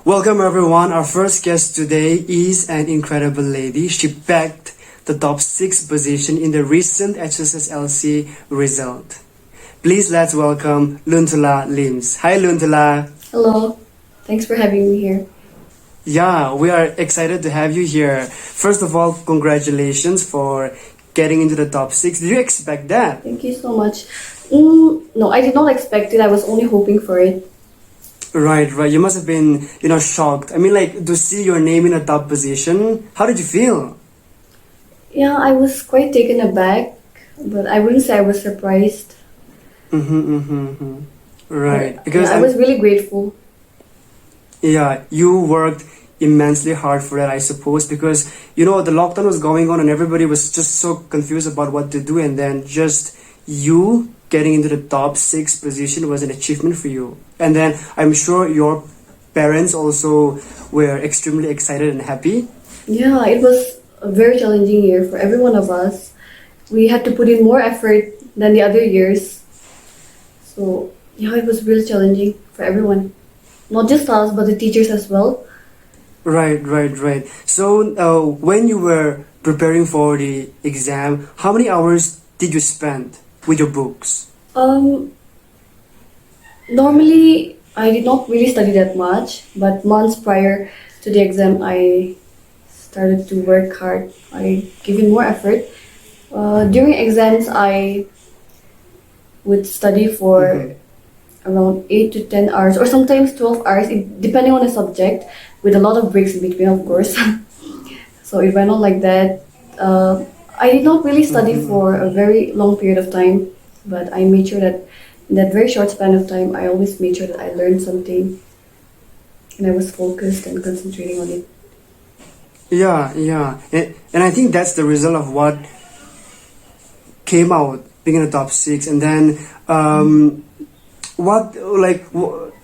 Welcome everyone. Our first guest today is an incredible lady. She bagged the top 6 position in the recent HSSLC result. Please let's welcome Lunthula Lims. Hi Lunthula. Hello, thanks for having me here. Yeah, we are excited to have you here. First of all, congratulations for getting into the top 6. Did you expect that? Thank you so much. No, I did not expect it. I was only hoping for it. Right. You must have been, shocked. I mean, like, to see your name in a top position. How did you feel? Yeah, I was quite taken aback, but I wouldn't say I was surprised. Right. But, Because I was really grateful. Yeah, you worked immensely hard for that, I suppose, because the lockdown was going on and everybody was just so confused about what to do, and then just you getting into the top 6 position was an achievement for you. And then I'm sure your parents also were extremely excited and happy. Yeah, it was a very challenging year for every one of us. We had to put in more effort than the other years. So, yeah, it was really challenging for everyone. Not just us, but the teachers as well. Right. So, when you were preparing for the exam, how many hours did you spend with your books? Normally, I did not really study that much, but months prior to the exam, I started to work hard. I gave in more effort. During exams, I would study for around 8 to 10 hours, or sometimes 12 hours, depending on the subject, with a lot of breaks in between, of course. So it went on like that. I did not really study for a very long period of time, but I made sure that in that very short span of time, I always made sure that I learned something and I was focused and concentrating on it. Yeah. And I think that's the result of what came out being in the top 6. And then,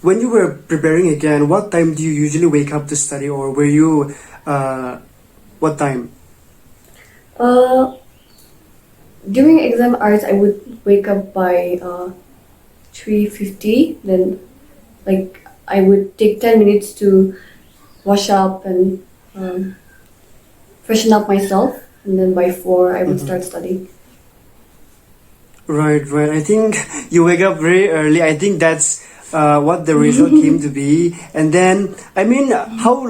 when you were preparing again, what time do you usually wake up to study, or were you, what time? During exam hours, I would wake up by 3:50. Then, I would take 10 minutes to wash up and freshen up myself, and then by 4, I would start studying. Right. I think you wake up very early. I think that's what the result came to be. And then, I mean, how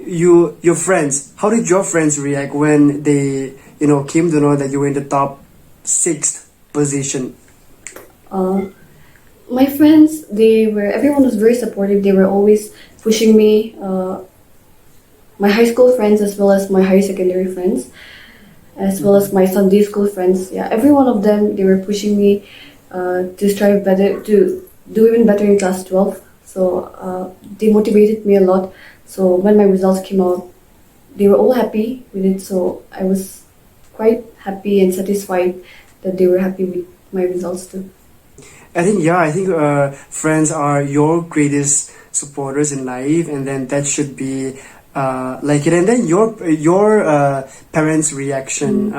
your friends? How did your friends react when they came to know that you were in the top 6th position? My friends, everyone was very supportive. They were always pushing me. My high school friends, as well as my higher secondary friends, as well as my Sunday school friends. Yeah, every one of them, they were pushing me to strive better, to do even better in class 12. So they motivated me a lot. So when my results came out, they were all happy with it. So I was quite happy and satisfied that they were happy with my results too. I think friends are your greatest supporters in life, and then that should be like it. And then your parents' reaction,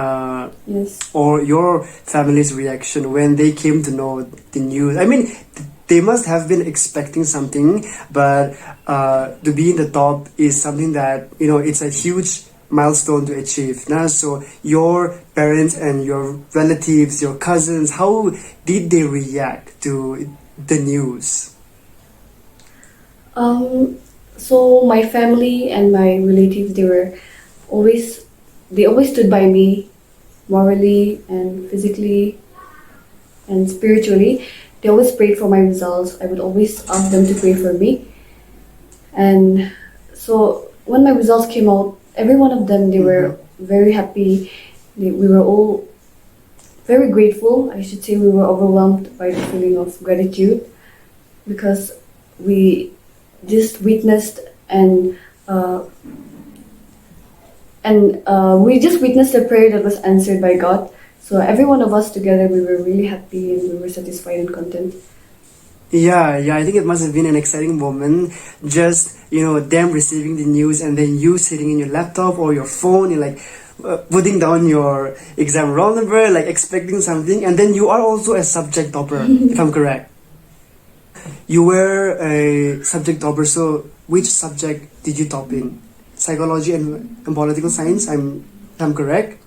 Yes. or your family's reaction when they came to know the news. I mean, they must have been expecting something, but to be in the top is something that it's a huge milestone to achieve. Now, so your parents and your relatives, your cousins, how did they react to the news? So my family and my relatives, they always stood by me morally and physically and spiritually. They always prayed for my results. I would always ask them to pray for me. And so when my results came out, every one of them, they were very happy. We were all very grateful. I should say we were overwhelmed by the feeling of gratitude, because we just witnessed we just witnessed a prayer that was answered by God. So every one of us together, we were really happy and we were satisfied and content. Yeah, I think it must have been an exciting moment. Just, them receiving the news and then you sitting in your laptop or your phone, you're like putting down your exam roll number, like expecting something, and then you are also a subject topper, if I'm correct. You were a subject topper, so which subject did you top in? Psychology and political science, if I'm correct?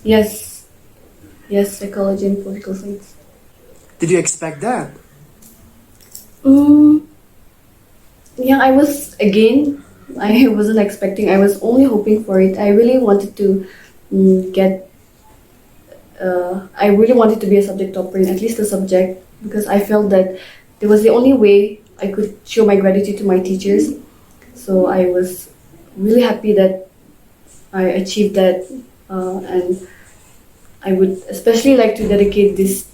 Yes, yes, psychology and political science. Did you expect that? Mm, yeah, I wasn't expecting. I was only hoping for it. I really wanted to get. I really wanted to be a subject topper in at least a subject because I felt that it was the only way I could show my gratitude to my teachers. So I was really happy that I achieved that, and I would especially like to dedicate this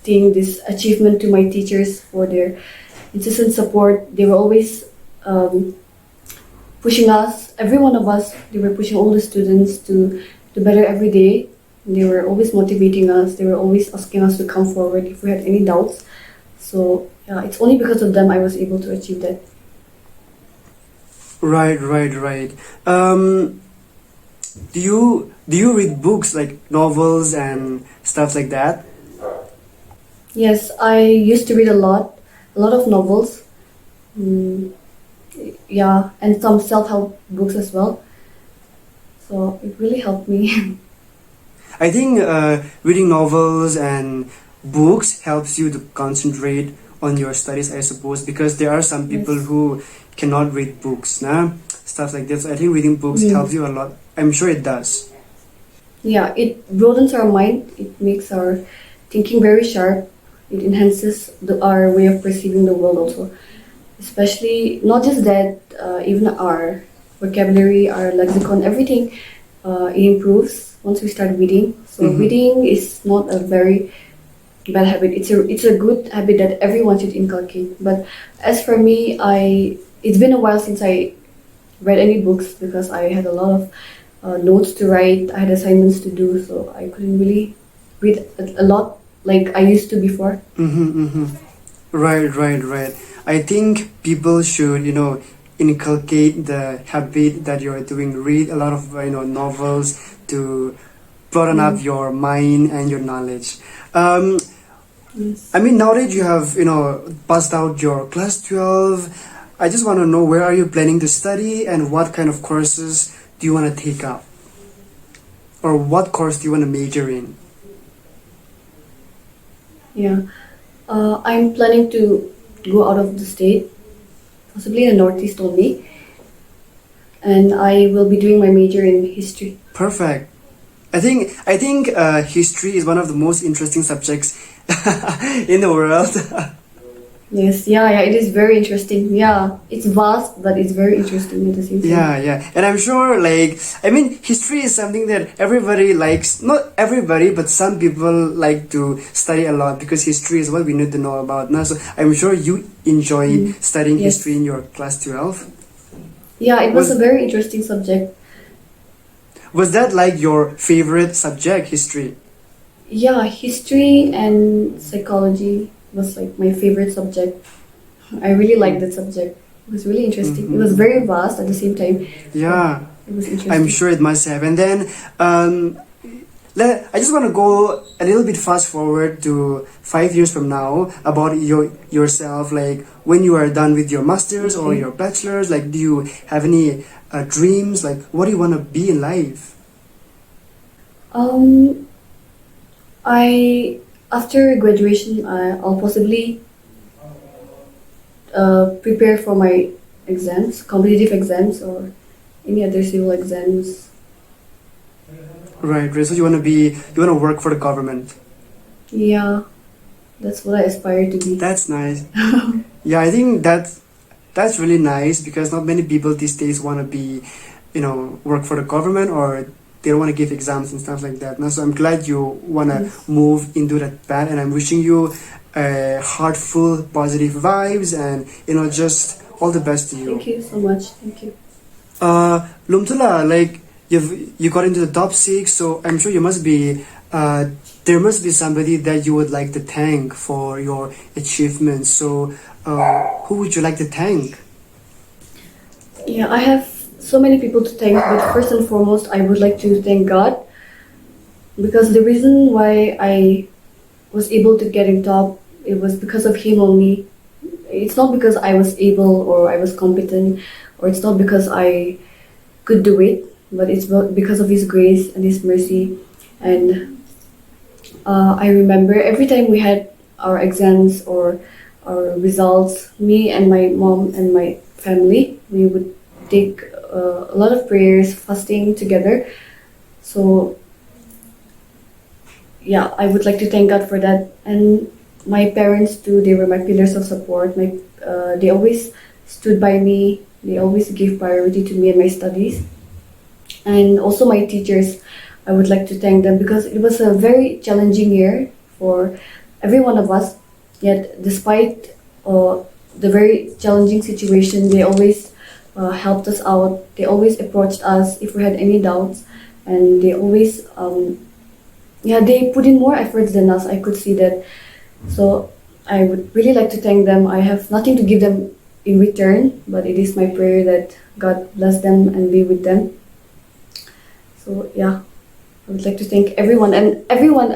achievement to my teachers for their incessant support. They were always pushing us, every one of us. They were pushing all the students to do better every day. They were always motivating us. They were always asking us to come forward if we had any doubts. So yeah, it's only because of them I was able to achieve that. Right, right, right. Do you read books like novels and stuff like that? Yes, I used to read a lot of novels. Mm, yeah, and some self-help books as well. So it really helped me. I think reading novels and books helps you to concentrate on your studies, I suppose, because there are some people Yes. who cannot read books, nah? Stuff like this. I think reading books Mm. helps you a lot. I'm sure it does. Yeah, it broadens our mind. It makes our thinking very sharp. It enhances our way of perceiving the world also. Especially, not just that, even our vocabulary, our lexicon, everything, it improves once we start reading. So Mhm. reading is not a very bad habit. It's a good habit that everyone should inculcate. But as for me, it's been a while since I read any books because I had a lot of notes to write. I had assignments to do, so I couldn't really read a lot like I used to before. Mm-hmm, mm-hmm. Right, right, right. I think people should, inculcate the habit that you're doing. Read a lot of, novels to broaden up Mm. your mind and your knowledge. Um, Yes. I mean, now that you have, passed out your class 12, I just want to know where are you planning to study and what kind of courses do you want to take up? Or what course do you want to major in? Yeah. I'm planning to go out of the state, possibly in the Northeast only, and I will be doing my major in history. Perfect. I think history is one of the most interesting subjects in the world. Yes, yeah, it is very interesting. Yeah, it's vast, but it's very interesting at the same time. Yeah, yeah. And I'm sure, history is something that everybody likes. Not everybody, but some people like to study a lot because history is what we need to know about now. So I'm sure you enjoyed studying Yes. history in your class 12. Yeah, it was Was- a very interesting subject. Was that like your favorite subject, history? Yeah, history and psychology was like my favorite subject. I really liked that subject. It was really interesting. It was very vast at the same time. Yeah. It was interesting. I'm sure it must have. And then I just want to go a little bit fast forward to 5 years from now about yourself. Like when you are done with your masters or Okay. your bachelors, like do you have any dreams? Like what do you want to be in life? Um, I after graduation, I'll possibly prepare for my exams, competitive exams, or any other civil exams. Right, right. So you want to work for the government. Yeah, that's what I aspire to be. That's nice. Yeah, I think that's really nice because not many people these days want to be, work for the government or they don't want to give exams and stuff like that. Now, so I'm glad you want to Yes. move into that path, and I'm wishing you heartful, positive vibes, and just all the best to you. Thank you so much. Thank you. Lumtula, like you got into the top 6, so I'm sure you must be. There must be somebody that you would like to thank for your achievements. So, who would you like to thank? Yeah, I have so many people to thank, but first and foremost, I would like to thank God, because the reason why I was able to get in top, it was because of Him only. It's not because I was able or I was competent, or it's not because I could do it, but it's because of His grace and His mercy. And I remember every time we had our exams or our results, me and my mom and my family, we would take a lot of prayers, fasting together. So yeah, I would like to thank God for that. And my parents too, they were my pillars of support. They always stood by me. They always gave priority to me and my studies. And also my teachers, I would like to thank them, because it was a very challenging year for every one of us. Yet, despite the very challenging situation, they always helped us out. They always approached us if we had any doubts, and they always, they put in more efforts than us. I could see that. So I would really like to thank them. I have nothing to give them in return, but it is my prayer that God bless them and be with them. So yeah, I would like to thank everyone, and everyone.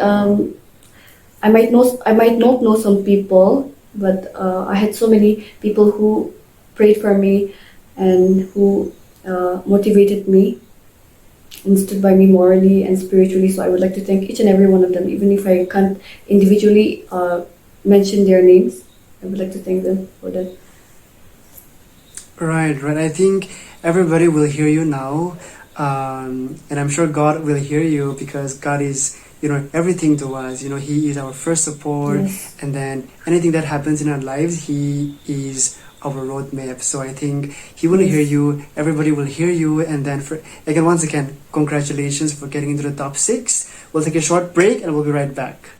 I might not know some people, but I had so many people who prayed for me and who motivated me and stood by me morally and spiritually. So I would like to thank each and every one of them, even if I can't individually mention their names. I would like to thank them for that. Right. I think everybody will hear you now, and I'm sure God will hear you, because God is, everything to us. He is our first support, Yes. and then anything that happens in our lives, He is our roadmap. So I think He will hear you. Everybody will hear you, and then once again, congratulations for getting into the top 6. We'll take a short break, and we'll be right back.